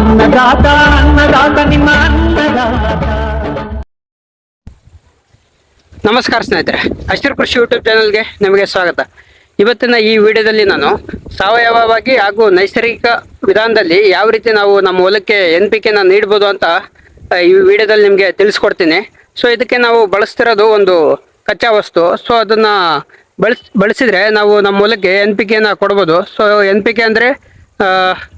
ಅನ್ನದಾತ ಅನ್ನದಾತ ನಿಮ್ಮ ಅನ್ನದಾತ. ನಮಸ್ಕಾರ ಸ್ನೇಹಿತರೆ, ಹಸಿರು ಕೃಷಿ ಯೂಟ್ಯೂಬ್ ಚಾನಲ್ಗೆ ನಿಮಗೆ ಸ್ವಾಗತ. ಇವತ್ತಿನ ಈ ವಿಡಿಯೋದಲ್ಲಿ ನಾನು ಸಾವಯವವಾಗಿ ಹಾಗೂ ನೈಸರ್ಗಿಕ ವಿಧಾನದಲ್ಲಿ ಯಾವ ರೀತಿ ನಾವು ನಮ್ಮ ಹೊಲಕ್ಕೆ NPK ನೀಡ್ಬೋದು ಅಂತ ಈ ವಿಡಿಯೋದಲ್ಲಿ ನಿಮಗೆ ತಿಳಿಸ್ಕೊಡ್ತೀನಿ. ಸೊ ಇದಕ್ಕೆ ನಾವು ಬಳಸ್ತಿರೋದು ಒಂದು ಕಚ್ಚಾ ವಸ್ತು. ಸೊ ಅದನ್ನು ಬಳಸಿದರೆ ನಾವು ನಮ್ಮ ಹೊಲಕ್ಕೆ NPK ಕೊಡ್ಬೋದು. ಸೊ NPK ಅಂದರೆ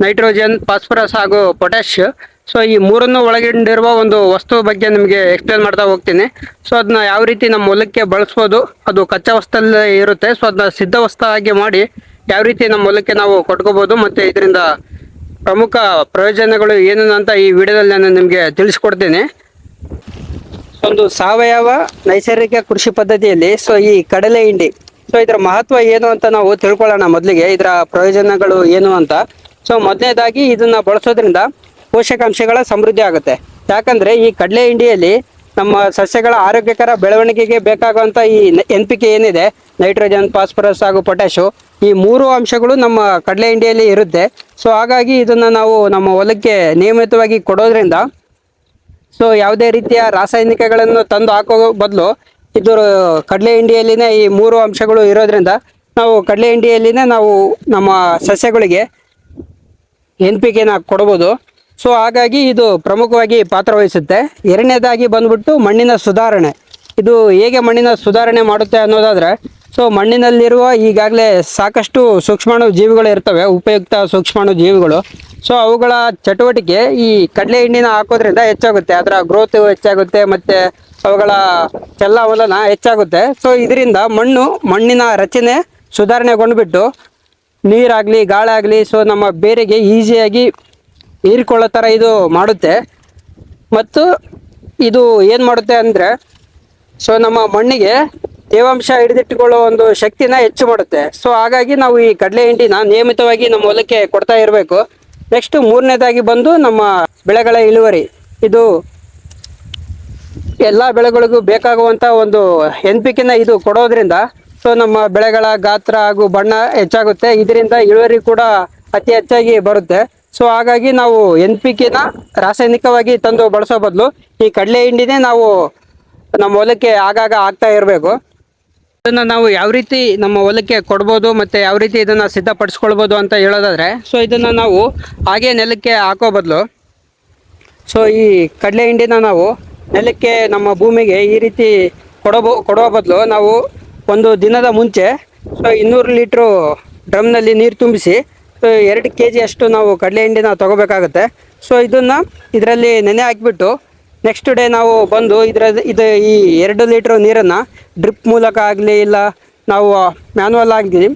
ನೈಟ್ರೋಜನ್, ಫಾಸ್ಫರಸ್ ಹಾಗೂ ಪೊಟ್ಯಾಶ್. ಸೊ ಈ ಮೂರನ್ನು ಒಳಗೊಂಡಿರುವ ಒಂದು ವಸ್ತು ಬಗ್ಗೆ ನಿಮಗೆ ಎಕ್ಸ್ಪ್ಲೇನ್ ಮಾಡ್ತಾ ಹೋಗ್ತೀನಿ. ಸೊ ಅದನ್ನ ಯಾವ ರೀತಿ ನಮ್ಮ ಹೊಲಕ್ಕೆ ಬಳಸ್ಬೋದು, ಅದು ಕಚ್ಚಾ ವಸ್ತಲ್ಲಿ ಇರುತ್ತೆ. ಸೊ ಅದನ್ನ ಸಿದ್ಧ ವಸ್ತಾಗಿ ಮಾಡಿ ಯಾವ ರೀತಿ ನಮ್ಮ ಹೊಲಕ್ಕೆ ನಾವು ಕೊಟ್ಕೋಬೋದು ಮತ್ತು ಇದರಿಂದ ಪ್ರಮುಖ ಪ್ರಯೋಜನಗಳು ಏನೇನು ಅಂತ ಈ ವಿಡಿಯೋದಲ್ಲಿ ನಾನು ನಿಮಗೆ ತಿಳಿಸ್ಕೊಡ್ತೀನಿ. ಒಂದು ಸಾವಯವ ನೈಸರ್ಗಿಕ ಕೃಷಿ ಪದ್ಧತಿಯಲ್ಲಿ ಸೊ ಈ ಕಡಲೆ ಹಿಂಡಿ, ಸೊ ಇದರ ಮಹತ್ವ ಏನು ಅಂತ ನಾವು ತಿಳ್ಕೊಳ್ಳೋಣ. ಮೊದಲಿಗೆ ಇದರ ಪ್ರಯೋಜನಗಳು ಏನು ಅಂತ. ಸೊ ಮೊದಲನೇದಾಗಿ ಇದನ್ನ ಬಳಸೋದ್ರಿಂದ ಪೋಷಕಾಂಶಗಳ ಸಮೃದ್ಧಿ ಆಗುತ್ತೆ. ಯಾಕಂದ್ರೆ ಈ ಕಡಲೆ ಹಿಂಡಿಯಲ್ಲಿ ನಮ್ಮ ಸಸ್ಯಗಳ ಆರೋಗ್ಯಕರ ಬೆಳವಣಿಗೆಗೆ ಬೇಕಾಗುವಂಥ ಈ NPK ಏನಿದೆ, ನೈಟ್ರೋಜನ್, ಫಾಸ್ಫರಸ್ ಹಾಗೂ ಪೊಟ್ಯಾಶು, ಈ ಮೂರು ಅಂಶಗಳು ನಮ್ಮ ಕಡಲೆ ಹಿಂಡಿಯಲ್ಲಿ ಇರುತ್ತೆ. ಸೊ ಹಾಗಾಗಿ ಇದನ್ನು ನಾವು ನಮ್ಮ ಹೊಲಕ್ಕೆ ನಿಯಮಿತವಾಗಿ ಕೊಡೋದ್ರಿಂದ ಸೊ ಯಾವುದೇ ರೀತಿಯ ರಾಸಾಯನಿಕಗಳನ್ನು ತಂದು ಹಾಕೋ ಬದಲು ಇದು ಕಡಲೆ ಹಿಂಡಿಯಲ್ಲಿನೇ ಈ ಮೂರು ಅಂಶಗಳು ಇರೋದ್ರಿಂದ ನಾವು ಕಡಲೆ ಹಿಂಡಿಯಲ್ಲಿನೇ ನಾವು ನಮ್ಮ ಸಸ್ಯಗಳಿಗೆ NPK ಕೊಡ್ಬೋದು. ಸೊ ಹಾಗಾಗಿ ಇದು ಪ್ರಮುಖವಾಗಿ ಪಾತ್ರ ವಹಿಸುತ್ತೆ. ಎರಡನೇದಾಗಿ ಬಂದ್ಬಿಟ್ಟು ಮಣ್ಣಿನ ಸುಧಾರಣೆ. ಇದು ಹೇಗೆ ಮಣ್ಣಿನ ಸುಧಾರಣೆ ಮಾಡುತ್ತೆ ಅನ್ನೋದಾದರೆ, ಸೊ ಮಣ್ಣಿನಲ್ಲಿರುವ ಈಗಾಗಲೇ ಸಾಕಷ್ಟು ಸೂಕ್ಷ್ಮಾಣು ಜೀವಿಗಳು ಇರ್ತವೆ, ಉಪಯುಕ್ತ ಸೂಕ್ಷ್ಮಾಣು ಜೀವಿಗಳು. ಸೊ ಅವುಗಳ ಚಟುವಟಿಕೆ ಈ ಕಡಲೆ ಹಿಂಡಿನ ಹಾಕೋದ್ರಿಂದ ಹೆಚ್ಚಾಗುತ್ತೆ. ಅದರ ಗ್ರೋತ್ ಹೆಚ್ಚಾಗುತ್ತೆ ಮತ್ತು ಅವುಗಳ ಚಲನವಲನ ಹೆಚ್ಚಾಗುತ್ತೆ. ಸೊ ಇದರಿಂದ ಮಣ್ಣಿನ ರಚನೆ ಸುಧಾರಣೆಗೊಂಡ್ಬಿಟ್ಟು ನೀರಾಗಲಿ ಗಾಳಿ ಸೊ ನಮ್ಮ ಬೇರಿಗೆ ಈಸಿಯಾಗಿ ಹೀರಿಕೊಳ್ಳೋ ಥರ ಇದು ಮಾಡುತ್ತೆ. ಮತ್ತು ಇದು ಏನು ಮಾಡುತ್ತೆ ಅಂದರೆ, ಸೊ ನಮ್ಮ ಮಣ್ಣಿಗೆ ತೇವಾಂಶ ಹಿಡಿದಿಟ್ಟುಕೊಳ್ಳೋ ಒಂದು ಶಕ್ತಿನ ಹೆಚ್ಚು ಮಾಡುತ್ತೆ. ಸೊ ಹಾಗಾಗಿ ನಾವು ಈ ಕಡಲೆ ಹಿಂಡಿನ ನಿಯಮಿತವಾಗಿ ನಮ್ಮ ಹೊಲಕ್ಕೆ ಕೊಡ್ತಾ ಇರಬೇಕು. ನೆಕ್ಸ್ಟ್ ಮೂರನೇದಾಗಿ ಬಂದು ನಮ್ಮ ಬೆಳೆಗಳ ಇಳುವರಿ. ಇದು ಎಲ್ಲ ಬೆಳೆಗಳಿಗೂ ಬೇಕಾಗುವಂಥ ಒಂದು NPK ಇದು ಕೊಡೋದ್ರಿಂದ ಸೊ ನಮ್ಮ ಬೆಳೆಗಳ ಗಾತ್ರ ಹಾಗೂ ಬಣ್ಣ ಹೆಚ್ಚಾಗುತ್ತೆ. ಇದರಿಂದ ಇಳುವರಿ ಕೂಡ ಅತಿ ಹೆಚ್ಚಾಗಿ ಬರುತ್ತೆ. ಸೊ ಹಾಗಾಗಿ ನಾವು NPK ರಾಸಾಯನಿಕವಾಗಿ ತಂದು ಬಳಸೋ ಬದಲು ಈ ಕಡಲೆ ಹಿಂಡಿನೇ ನಾವು ನಮ್ಮ ಹೊಲಕ್ಕೆ ಆಗಾಗ ಹಾಕ್ತಾ ಇರಬೇಕು. ಇದನ್ನು ನಾವು ಯಾವ ರೀತಿ ನಮ್ಮ ಹೊಲಕ್ಕೆ ಕೊಡ್ಬೋದು ಮತ್ತು ಯಾವ ರೀತಿ ಇದನ್ನು ಸಿದ್ಧಪಡಿಸ್ಕೊಳ್ಬೋದು ಅಂತ ಹೇಳೋದಾದರೆ, ಸೊ ಇದನ್ನು ನಾವು ಹಾಗೇ ನೆಲಕ್ಕೆ ಹಾಕೋ ಬದಲು ಸೊ ಈ ಕಡಲೆ ಹಿಂಡಿನ ನಾವು ನೆಲಕ್ಕೆ ನಮ್ಮ ಭೂಮಿಗೆ ಈ ರೀತಿ ಕೊಡೋ ಬದಲು ನಾವು ಒಂದು ದಿನದ ಮುಂಚೆ ಸೊ 200 ಲೀಟ್ರು ಡ್ರಮ್ನಲ್ಲಿ ನೀರು ತುಂಬಿಸಿ 2 kg ಅಷ್ಟು ನಾವು ಕಡಲೆ ಹಿಂಡಿನ ತೊಗೋಬೇಕಾಗತ್ತೆ. ಸೊ ಇದರಲ್ಲಿ ನೆನೆ ಹಾಕಿಬಿಟ್ಟು ನೆಕ್ಸ್ಟ್ ಡೇ ನಾವು ಬಂದು ಈ 2 ಲೀಟ್ರ್ ನೀರನ್ನು ಡ್ರಿಪ್ ಮೂಲಕ ಆಗಲಿ ಇಲ್ಲ ನಾವು ಮ್ಯಾನ್ಯಲ್ ಆಗಲಿ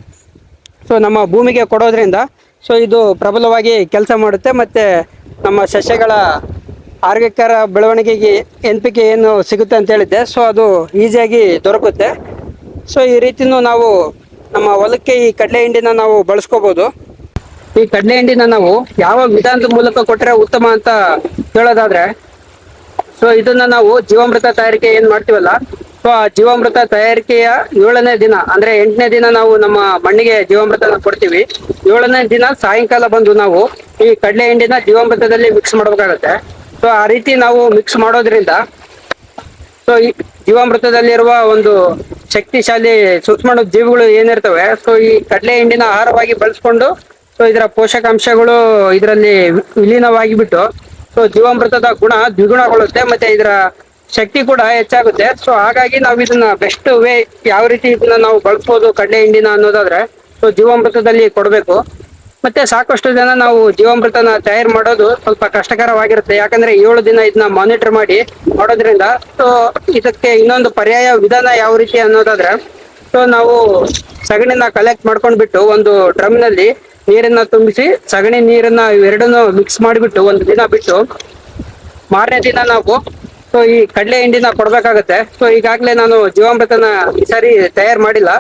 ಸೊ ನಮ್ಮ ಭೂಮಿಗೆ ಕೊಡೋದ್ರಿಂದ ಸೊ ಇದು ಪ್ರಬಲವಾಗಿ ಕೆಲಸ ಮಾಡುತ್ತೆ ಮತ್ತು ನಮ್ಮ ಸಸ್ಯಗಳ ಆರೋಗ್ಯಕರ ಬೆಳವಣಿಗೆಗೆ NPK ಏನು ಸಿಗುತ್ತೆ ಅಂತ ಹೇಳಿದ್ದೆ, ಸೊ ಅದು ಈಸಿಯಾಗಿ ದೊರಕುತ್ತೆ. ಸೊ ಈ ರೀತಿಯೂ ನಾವು ನಮ್ಮ ಹೊಲಕ್ಕೆ ಈ ಕಡಲೆ ಹಿಂಡಿನ ನಾವು ಬಳಸ್ಕೋಬೋದು. ಈ ಕಡಲೆ ಹಿಂಡಿನ ನಾವು ಯಾವ ವಿಧಾನದ ಮೂಲಕ ಕೊಟ್ಟರೆ ಉತ್ತಮ ಅಂತ ಹೇಳೋದಾದರೆ, ಸೊ ಇದನ್ನು ನಾವು ಜೀವಾಮೃತ ತಯಾರಿಕೆ ಏನು ಮಾಡ್ತೀವಲ್ಲ, ಸೊ ಆ ಜೀವಾಮೃತ ತಯಾರಿಕೆಯ 7ನೇ ದಿನ ಅಂದರೆ 8ನೇ ದಿನ ನಾವು ನಮ್ಮ ಮಣ್ಣಿಗೆ ಜೀವಾಮೃತನ ಕೊಡ್ತೀವಿ. 7ನೇ ದಿನ ಸಾಯಂಕಾಲ ಬಂದು ನಾವು ಈ ಕಡಲೆ ಹಿಂಡಿನ ಜೀವಾಮೃತದಲ್ಲಿ ಮಿಕ್ಸ್ ಮಾಡಬೇಕಾಗತ್ತೆ. ಸೊ ಆ ರೀತಿ ನಾವು ಮಿಕ್ಸ್ ಮಾಡೋದ್ರಿಂದ ಸೊ ಈ ಜೀವಾಮೃತದಲ್ಲಿರುವ ಒಂದು ಶಕ್ತಿಶಾಲಿ ಸೂಕ್ಷ್ಮಾಣು ಜೀವಿಗಳು ಏನಿರ್ತವೆ, ಸೊ ಈ ಕಡಲೆ ಹಿಂಡಿನ ಆಹಾರವಾಗಿ ಬಳಸ್ಕೊಂಡು ಸೊ ಇದರ ಪೋಷಕಾಂಶಗಳು ಇದರಲ್ಲಿ ವಿಲೀನವಾಗಿ ಬಿಟ್ಟು ಸೊ ಜೀವಾಮೃತದ ಗುಣ ದ್ವಿಗುಣಗೊಳ್ಳುತ್ತೆ ಮತ್ತು ಇದರ ಶಕ್ತಿ ಕೂಡ ಹೆಚ್ಚಾಗುತ್ತೆ. ಸೊ ಹಾಗಾಗಿ ನಾವು ಇದನ್ನ ಬೆಸ್ಟ್ ವೇ ಯಾವ ರೀತಿ ಇದನ್ನ ನಾವು ಬಳಸ್ಬೋದು ಕಡಲೆ ಹಿಂಡಿನ ಅನ್ನೋದಾದ್ರೆ, ಸೊ ಜೀವಾಮೃತದಲ್ಲಿ ಕೊಡಬೇಕು. ಮತ್ತೆ ಸಾಕಷ್ಟು ಜನ ನಾವು ಜೀವಾಮೃತನ ತಯಾರು ಮಾಡೋದು ಸ್ವಲ್ಪ ಕಷ್ಟಕರವಾಗಿರುತ್ತೆ. ಯಾಕಂದ್ರೆ 7 ದಿನ ಇದನ್ನ ಮಾನಿಟರ್ ಮಾಡಿ ಮಾಡೋದ್ರಿಂದ. ಸೊ ಇದಕ್ಕೆ ಇನ್ನೊಂದು ಪರ್ಯಾಯ ವಿಧಾನ ಯಾವ ರೀತಿ ಅನ್ನೋದಾದ್ರೆ, ಸೊ ನಾವು ಸಗಣಿನ ಕಲೆಕ್ಟ್ ಮಾಡ್ಕೊಂಡ್ಬಿಟ್ಟು ಒಂದು ಡ್ರಮ್ನಲ್ಲಿ ನೀರನ್ನ ತುಂಬಿಸಿ ಸಗಣಿ ನೀರನ್ನ ಎರಡನ್ನು ಮಿಕ್ಸ್ ಮಾಡಿಬಿಟ್ಟು ಒಂದು ದಿನ ಬಿಟ್ಟು ಮಾರನೇ ದಿನ ನಾವು ಸೊ ಈ ಕಡಲೆ ಹಿಂಡಿನ ಕೊಡ್ಬೇಕಾಗತ್ತೆ. ಸೊ ಈಗಾಗಲೇ ನಾನು ಜೀವಾಮೃತನ ಈ ಸಾರಿ ತಯಾರು ಮಾಡಿಲ್ಲ.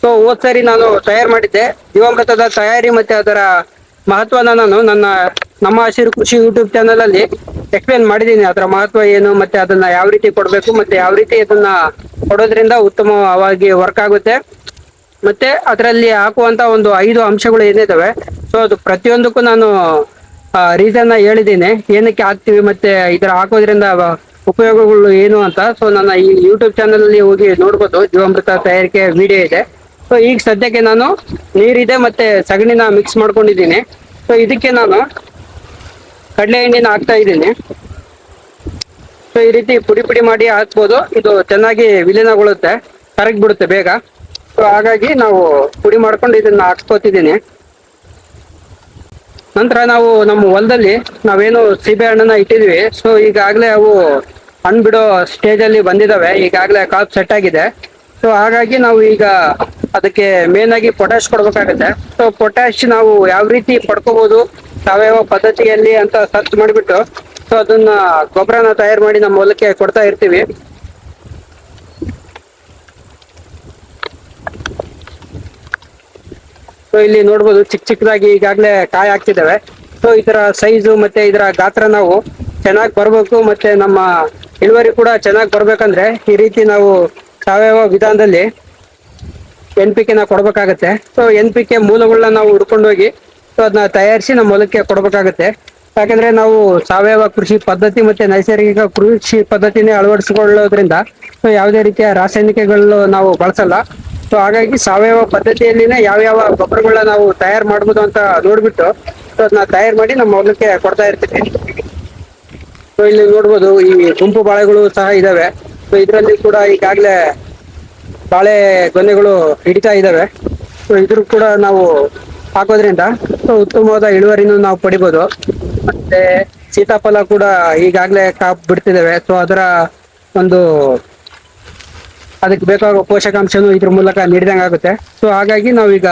ಸೊ ಹೋದ್ ಸಾರಿ ನಾನು ತಯಾರು ಮಾಡಿದ್ದೆ. ಜೀವಾಮೃತದ ತಯಾರಿ ಮತ್ತೆ ಅದರ ಮಹತ್ವನ ನಾನು ನಮ್ಮ ಹಸಿರು ಕೃಷಿ ಯೂಟ್ಯೂಬ್ ಚಾನಲ್ ಅಲ್ಲಿ ಎಕ್ಸ್ಪ್ಲೇನ್ ಮಾಡಿದ್ದೀನಿ. ಅದರ ಮಹತ್ವ ಏನು ಮತ್ತೆ ಅದನ್ನ ಯಾವ ರೀತಿ ಕೊಡಬೇಕು ಮತ್ತೆ ಯಾವ ರೀತಿ ಅದನ್ನ ಕೊಡೋದ್ರಿಂದ ಉತ್ತಮವಾಗಿ ವರ್ಕ್ ಆಗುತ್ತೆ. ಮತ್ತೆ ಅದರಲ್ಲಿ ಹಾಕುವಂತ ಒಂದು 5 ಅಂಶಗಳು ಏನಿದಾವೆ, ಸೊ ಅದು ಪ್ರತಿಯೊಂದಕ್ಕೂ ನಾನು ರೀಸನ್ ಹೇಳಿದ್ದೀನಿ ಏನಕ್ಕೆ ಹಾಕ್ತಿವಿ ಮತ್ತೆ ಇದರ ಹಾಕೋದ್ರಿಂದ ಉಪಯೋಗಗಳು ಏನು ಅಂತ. ಸೊ ನನ್ನ ಈ ಯೂಟ್ಯೂಬ್ ಚಾನಲ್ ಅಲ್ಲಿ ಹೋಗಿ ನೋಡ್ಬೋದು, ಜೀವಾಮೃತ ತಯಾರಿಕೆ ವಿಡಿಯೋ ಇದೆ. ಸೊ ಈಗ ಸದ್ಯಕ್ಕೆ ನಾನು ನೀರಿದೆ ಮತ್ತೆ ಸಗಣಿನ ಮಿಕ್ಸ್ ಮಾಡ್ಕೊಂಡಿದ್ದೀನಿ. ಸೊ ಇದಕ್ಕೆ ನಾನು ಕಡಲೆ ಎಣ್ಣೆನ ಹಾಕ್ತಾ ಇದ್ದೀನಿ. ಸೊ ಈ ರೀತಿ ಪುಡಿ ಪುಡಿ ಮಾಡಿ ಹಾಕ್ಬೋದು, ಇದು ಚೆನ್ನಾಗಿ ವಿಲೀನಗೊಳ್ಳುತ್ತೆ, ಕರಗ್ಬಿಡುತ್ತೆ ಬೇಗ. ಸೊ ಹಾಗಾಗಿ ನಾವು ಪುಡಿ ಮಾಡ್ಕೊಂಡು ಇದನ್ನ ಹಾಕ್ಸ್ಕೊತಿದ್ದೀನಿ. ನಂತರ ನಾವು ನಮ್ಮ ಹೊಲದಲ್ಲಿ ನಾವೇನು ಸೀಬೆ ಹಣ್ಣನ್ನ ಇಟ್ಟಿದ್ವಿ, ಸೊ ಈಗಾಗಲೇ ಅವು ಹಣ್ಣು ಬಿಡೋ ಸ್ಟೇಜ್ ಅಲ್ಲಿ ಬಂದಿದಾವೆ, ಈಗಾಗಲೇ ಕಾಪ್ ಸೆಟ್ ಆಗಿದೆ. ಸೊ ಹಾಗಾಗಿ ನಾವು ಈಗ ಅದಕ್ಕೆ ಮೇನ್ ಆಗಿ ಪೊಟ್ಯಾಶ್ ಕೊಡ್ಬೇಕಾಗತ್ತೆ. ಸೊ ಪೊಟ್ಯಾಶ್ ನಾವು ಯಾವ ರೀತಿ ಪಡ್ಕೋಬಹುದು ಸಾವಯವ ಪದ್ಧತಿಯಲ್ಲಿ ಅಂತ ಸರ್ಚ್ ಮಾಡಿಬಿಟ್ಟು ಸೊ ಅದನ್ನ ಗೊಬ್ಬರನ ತಯಾರು ಮಾಡಿ ನಮ್ಮ ಹೊಲಕ್ಕೆ ಕೊಡ್ತಾ ಇರ್ತೀವಿ. ಸೊ ಇಲ್ಲಿ ನೋಡ್ಬೋದು ಚಿಕ್ಕ ಚಿಕ್ಕದಾಗಿ ಈಗಾಗಲೇ ಕಾಯಿ ಹಾಕ್ತಿದ್ದಾವೆ. ಸೊ ಇದರ ಸೈಜು ಮತ್ತೆ ಇದರ ಗಾತ್ರ ನಾವು ಚೆನ್ನಾಗಿ ಬರ್ಬೇಕು, ಮತ್ತೆ ನಮ್ಮ ಇಳುವರಿ ಕೂಡ ಚೆನ್ನಾಗಿ ಬರ್ಬೇಕಂದ್ರೆ ಈ ರೀತಿ ನಾವು ಸಾವಯವ ವಿಧಾನದಲ್ಲಿ NPK ನ ಕೊಡ್ಬೇಕಾಗತ್ತೆ. ಸೊ NPK ಮೂಲಗಳನ್ನ ನಾವು ಹುಡ್ಕೊಂಡೋಗಿ ಸೊ ಅದನ್ನ ತಯಾರಿಸಿ ನಮ್ಮ ಹೊಲಕ್ಕೆ ಕೊಡ್ಬೇಕಾಗತ್ತೆ. ಯಾಕಂದ್ರೆ ನಾವು ಸಾವಯವ ಕೃಷಿ ಪದ್ಧತಿ ಮತ್ತೆ ನೈಸರ್ಗಿಕ ಕೃಷಿ ಪದ್ಧತಿನೇ ಅಳವಡಿಸಿಕೊಳ್ಳೋದ್ರಿಂದ ಸೊ ಯಾವುದೇ ರೀತಿಯ ರಾಸಾಯನಿಕಗಳು ನಾವು ಬಳಸಲ್ಲ. ಸೊ ಹಾಗಾಗಿ ಸಾವಯವ ಪದ್ಧತಿಯಲ್ಲಿನೇ ಯಾವ್ಯಾವ ಗೊಬ್ಬರಗಳನ್ನ ನಾವು ತಯಾರು ಮಾಡ್ಬೋದು ಅಂತ ನೋಡ್ಬಿಟ್ಟು ಸೊ ಅದನ್ನ ತಯಾರು ಮಾಡಿ ನಮ್ಮ ಹೊಲಕ್ಕೆ ಕೊಡ್ತಾ ಇರ್ತೀವಿ. ಸೊ ಇಲ್ಲಿ ನೋಡ್ಬೋದು ಈ ಗುಂಪು ಬಾಳೆಗಳು ಸಹ ಇದಾವೆ. ಸೊ ಇದರಲ್ಲಿ ಕೂಡ ಈಗಾಗಲೇ ಬಾಳೆ ಗೊನೆಗಳು ಹಿಡಿತಾ ಇದಾವೆ. ಸೊ ಇದ್ರ ಕೂಡ ನಾವು ಹಾಕೋದ್ರಿಂದ ಸೊ ಉತ್ತಮವಾದ ಇಳುವರಿನೂ ನಾವು ಪಡಿಬೋದು. ಮತ್ತೆ ಸೀತಾಫಲ ಕೂಡ ಈಗಾಗಲೇ ಕಾಪ್ ಬಿಡ್ತಿದ್ದಾವೆ. ಸೊ ಅದರ ಒಂದು ಅದಕ್ಕೆ ಬೇಕಾಗುವ ಪೋಷಕಾಂಶನೂ ಇದ್ರ ಮೂಲಕ ನೀಡಿದಂಗೆ ಆಗುತ್ತೆ. ಸೊ ಹಾಗಾಗಿ ನಾವೀಗ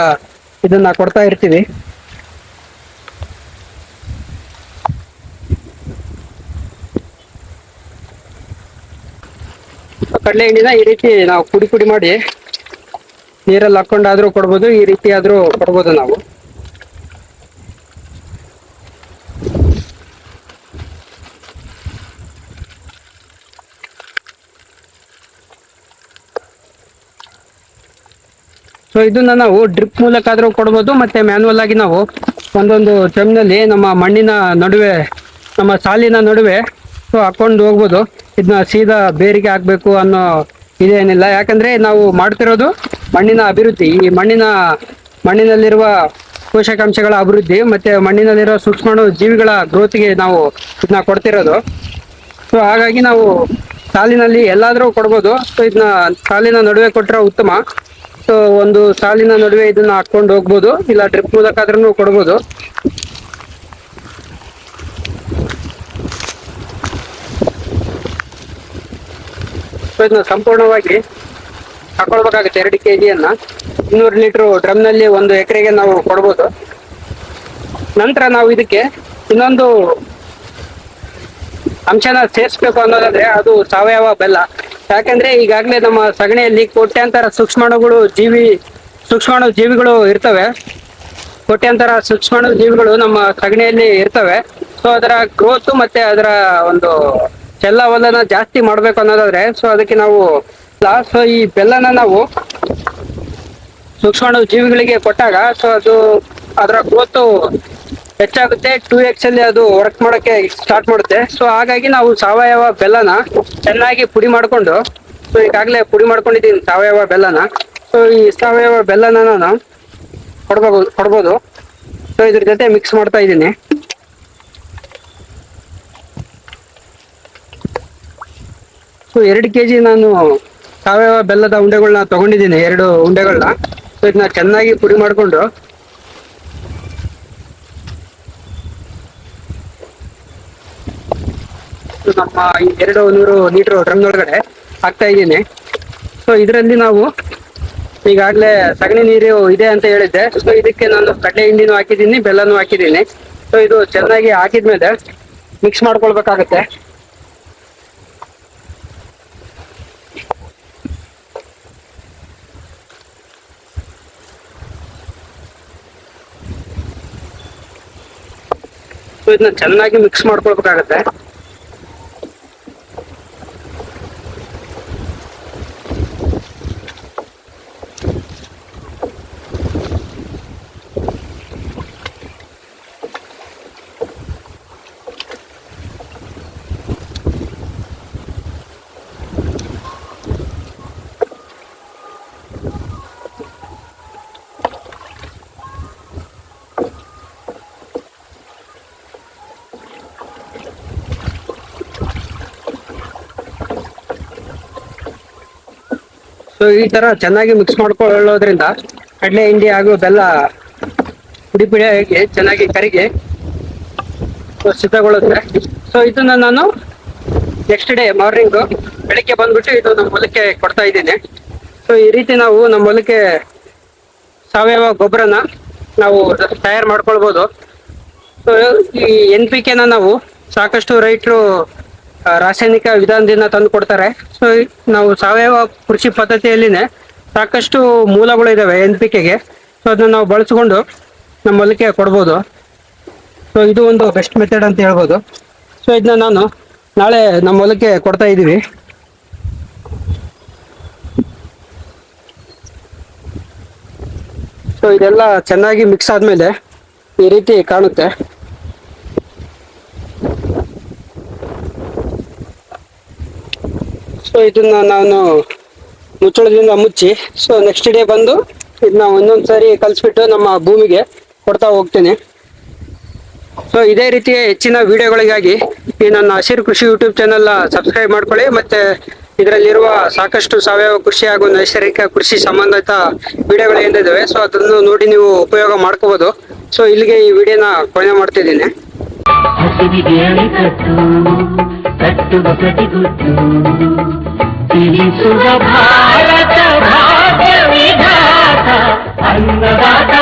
ಇದನ್ನ ಕೊಡ್ತಾ ಇರ್ತೀವಿ. ಕಡಲೆ ಎಣ್ಣೆನ ಈ ರೀತಿ ನಾವು ಪುಡಿ ಪುಡಿ ಮಾಡಿ ನೀರಲ್ಲಿ ಹಾಕೊಂಡಾದ್ರೂ ಕೊಡ್ಬೋದು, ಈ ರೀತಿ ಆದ್ರೂ ಕೊಡ್ಬೋದು ನಾವು. ಸೊ ಇದನ್ನ ನಾವು ಡ್ರಿಪ್ ಮೂಲಕ ಆದ್ರೂ ಕೊಡ್ಬೋದು, ಮತ್ತೆ ಮ್ಯಾನ್ಯಲ್ ಆಗಿ ನಾವು ಒಂದೊಂದು ಟೈಮ್ನಲ್ಲಿ ನಮ್ಮ ಮಣ್ಣಿನ ನಡುವೆ, ನಮ್ಮ ಸಾಲಿನ ನಡುವೆ ಸೊ ಹಾಕೊಂಡು ಹೋಗ್ಬೋದು. ಇದನ್ನ ಸೀದಾ ಬೇರಿಗೆ ಹಾಕ್ಬೇಕು ಅನ್ನೋ ಇದೇನಿಲ್ಲ, ಯಾಕಂದ್ರೆ ನಾವು ಮಾಡ್ತಿರೋದು ಮಣ್ಣಿನ ಅಭಿವೃದ್ಧಿ. ಈ ಮಣ್ಣಿನಲ್ಲಿರುವ ಪೋಷಕಾಂಶಗಳ ಅಭಿವೃದ್ಧಿ ಮತ್ತೆ ಮಣ್ಣಿನಲ್ಲಿರುವ ಸೂಕ್ಷ್ಮಾಣು ಜೀವಿಗಳ ಗ್ರೋತ್ಗೆ ನಾವು ಇದನ್ನ ಕೊಡ್ತಿರೋದು. ಸೊ ಹಾಗಾಗಿ ನಾವು ಸಾಲಿನಲ್ಲಿ ಎಲ್ಲಾದ್ರೂ ಕೊಡ್ಬೋದು. ಸೊ ಇದನ್ನ ಸಾಲಿನ ನಡುವೆ ಕೊಟ್ಟರೆ ಉತ್ತಮ. ಸೊ ಒಂದು ಸಾಲಿನ ನಡುವೆ ಇದನ್ನ ಹಾಕೊಂಡು ಹೋಗ್ಬೋದು, ಇಲ್ಲ ಡ್ರಿಪ್ ಮೂಲಕ ಆದ್ರೂ ಕೊಡ್ಬೋದು. ಸೊ ಇದನ್ನ ಸಂಪೂರ್ಣವಾಗಿ ಹಾಕೊಳ್ಬೇಕಾಗುತ್ತೆ. 2 kg-ಯನ್ನ 200 ಲೀಟರ್ ಡ್ರಮ್ನಲ್ಲಿ 1 ಎಕರೆಗೆ ನಾವು ಕೊಡ್ಬೋದು. ನಂತರ ನಾವು ಇದಕ್ಕೆ ಇನ್ನೊಂದು ಅಂಶನ ಸೇರಿಸ್ಬೇಕು ಅನ್ನೋದಾದ್ರೆ ಅದು ಸಾವಯವ ಬೆಲ್ಲ. ಯಾಕಂದ್ರೆ ಈಗಾಗಲೇ ನಮ್ಮ ಸಗಣಿಯಲ್ಲಿ ಕೋಟ್ಯಾಂತರ ಸೂಕ್ಷ್ಮಾಣು ಜೀವಿಗಳು ಇರ್ತವೆ. ಕೋಟ್ಯಾಂತರ ಸೂಕ್ಷ್ಮಾಣು ಜೀವಿಗಳು ನಮ್ಮ ಸಗಣಿಯಲ್ಲಿ ಇರ್ತವೆ. ಸೊ ಅದರ ಗ್ರೋತ್ ಮತ್ತೆ ಅದರ ಒಂದು ಚೆಲ್ಲವಲ್ಲನ ಜಾಸ್ತಿ ಮಾಡ್ಬೇಕು ಅನ್ನೋದಾದ್ರೆ ಸೊ ಅದಕ್ಕೆ ನಾವು ಸೊ ಈ ಬೆಲ್ಲನ ನಾವು ಸೂಕ್ಷ್ಮಾಣು ಜೀವಿಗಳಿಗೆ ಕೊಟ್ಟಾಗ ಸೊ ಅದು ಅದರ ಗ್ರೋತ್ ಹೆಚ್ಚಾಗುತ್ತೆ. 2x ಅಲ್ಲಿ ಅದು ವರ್ಕ್ ಮಾಡೋಕ್ಕೆ ಸ್ಟಾರ್ಟ್ ಮಾಡುತ್ತೆ. ಸೊ ಹಾಗಾಗಿ ನಾವು ಸಾವಯವ ಬೆಲ್ಲನ ಚೆನ್ನಾಗಿ ಪುಡಿ ಮಾಡಿಕೊಂಡು, ಸೊ ಈಗಾಗಲೇ ಪುಡಿ ಮಾಡ್ಕೊಂಡಿದ್ದೀನಿ ಸಾವಯವ ಬೆಲ್ಲನ. ಸೊ ಈ ಸಾವಯವ ಬೆಲ್ಲನ ನಾನು ಕೊಡ್ಬೋದು. ಸೊ ಇದ್ರ ಜೊತೆ ಮಿಕ್ಸ್ ಮಾಡ್ತಾ ಇದ್ದೀನಿ. ಸೊ 2 kg ನಾನು ಸಾವಯವ ಬೆಲ್ಲದ ಉಂಡೆಗಳನ್ನ ತಗೊಂಡಿದ್ದೀನಿ, 2 ಉಂಡೆಗಳನ್ನ. ಸೊ ಇದನ್ನ ಚೆನ್ನಾಗಿ ಪುಡಿ ಮಾಡಿಕೊಂಡು ನಮ್ಮ ಈ 200 ಲೀಟರ್ ಡ್ರಮ್ ಒಳಗಡೆ ಹಾಕ್ತಾ ಇದ್ದೀನಿ. ಸೊ ಇದರಲ್ಲಿ ನಾವು ಈಗಾಗಲೇ ಸಗಣಿ ನೀರು ಇದೆ ಅಂತ ಹೇಳಿದ್ದೆ. ಸೊ ಇದಕ್ಕೆ ನಾನು ಕಡಲೆ ಹಿಂಡಿನೂ ಹಾಕಿದ್ದೀನಿ, ಬೆಲ್ಲನೂ ಹಾಕಿದ್ದೀನಿ. ಸೊ ಇದು ಚೆನ್ನಾಗಿ ಹಾಕಿದ್ಮೇಲೆ ಮಿಕ್ಸ್ ಮಾಡ್ಕೊಳ್ಬೇಕಾಗತ್ತೆ. ಸೊ ಇದನ್ನ ಚೆನ್ನಾಗಿ ಮಿಕ್ಸ್ ಮಾಡ್ಕೊಳ್ಬೇಕಾಗತ್ತೆ. ಸೊ ಈ ತರ ಚೆನ್ನಾಗಿ ಮಿಕ್ಸ್ ಮಾಡ್ಕೊಳ್ಳೋದ್ರಿಂದ ಕಡಲೆ ಹಿಂಡಿ ಹಾಗೂ ಬೆಲ್ಲ ಪುಡಿ ಪುಡಿಯಾಗಿ ಚೆನ್ನಾಗಿ ಕರಿಗೆ ಸಿದ್ಧಗೊಳ್ಳುತ್ತೆ. ಸೊ ಇದನ್ನ ನಾನು ನೆಕ್ಸ್ಟ್ ಡೇ ಮಾರ್ನಿಂಗ್ ಬೆಳಿಗ್ಗೆ ಬಂದ್ಬಿಟ್ಟು ಇದು ನಮ್ಮ ಹೊಲಕ್ಕೆ ಕೊಡ್ತಾ ಇದ್ದೀನಿ. ಸೊ ಈ ರೀತಿ ನಾವು ನಮ್ಮ ಹೊಲಕ್ಕೆ ಸಾವಯವ ಗೊಬ್ಬರನ ನಾವು ತಯಾರು ಮಾಡ್ಕೊಳ್ಬೋದು. ಸೊ ಈ NPK ನಾವು ಸಾಕಷ್ಟು ರೈತರು ರಾಸಾಯನಿಕ ವಿಧಾನದಿಂದ ತಂದು ಕೊಡ್ತಾರೆ. ಸೊ ನಾವು ಸಾವಯವ ಕೃಷಿ ಪದ್ಧತಿಯಲ್ಲಿನೇ ಸಾಕಷ್ಟು ಮೂಲಗಳು ಇದಾವೆ NPKಗೆ. ಸೊ ಅದನ್ನ ನಾವು ಬಳಸ್ಕೊಂಡು ನಮ್ಮ ಹೊಲಕ್ಕೆ ಕೊಡ್ಬೋದು. ಸೊ ಇದು ಒಂದು ಬೆಸ್ಟ್ ಮೆಥಡ್ ಅಂತ ಹೇಳ್ಬೋದು. ಸೊ ಇದನ್ನ ನಾನು ನಾಳೆ ನಮ್ಮ ಹೊಲಕ್ಕೆ ಕೊಡ್ತಾ ಇದ್ದೀವಿ. ಸೊ ಇದೆಲ್ಲ ಚೆನ್ನಾಗಿ ಮಿಕ್ಸ್ ಆದ್ಮೇಲೆ ಈ ರೀತಿ ಕಾಣುತ್ತೆ. ಸೊ ಇದನ್ನ ನಾನು ಮುಚ್ಚಳದಿಂದ ಮುಚ್ಚಿ ಸೊ ನೆಕ್ಸ್ಟ್ ಡೇ ಬಂದು ಇದನ್ನ ಒಂದೊಂದ್ಸರಿ ಕಲಿಸ್ಬಿಟ್ಟು ನಮ್ಮ ಭೂಮಿಗೆ ಕೊಡ್ತಾ ಹೋಗ್ತೀನಿ. ಸೊ ಇದೇ ರೀತಿಯ ಹೆಚ್ಚಿನ ವಿಡಿಯೋಗಳಿಗಾಗಿ ಈ ನನ್ನ ಹಸಿರು ಕೃಷಿ ಯೂಟ್ಯೂಬ್ ಚಾನಲ್ ಸಬ್ಸ್ಕ್ರೈಬ್ ಮಾಡ್ಕೊಳ್ಳಿ. ಮತ್ತೆ ಇದರಲ್ಲಿರುವ ಸಾಕಷ್ಟು ಸಾವಯವ ಕೃಷಿ ಹಾಗೂ ನೈಸರ್ಗಿಕ ಕೃಷಿ ಸಂಬಂಧಿತ ವಿಡಿಯೋಗಳು ಏನಿದ್ದಾವೆ ಸೊ ಅದನ್ನು ನೋಡಿ ನೀವು ಉಪಯೋಗ ಮಾಡ್ಕೋಬಹುದು. ಸೊ ಇಲ್ಲಿಗೆ ಈ ವಿಡಿಯೋನ ಕೊನೆ ಮಾಡ್ತಿದ್ದೀನಿ. ಹಸಿವಿಗೆ ಅಣಿಕಟ್ಟು ಕಟ್ಟುವ ಪ್ರತಿಗುಟ್ಟು ತಿಳಿಸುವ ಭಾರತ ಭಾಗ್ಯ ವಿಧಾತ ಅನ್ನದಾತ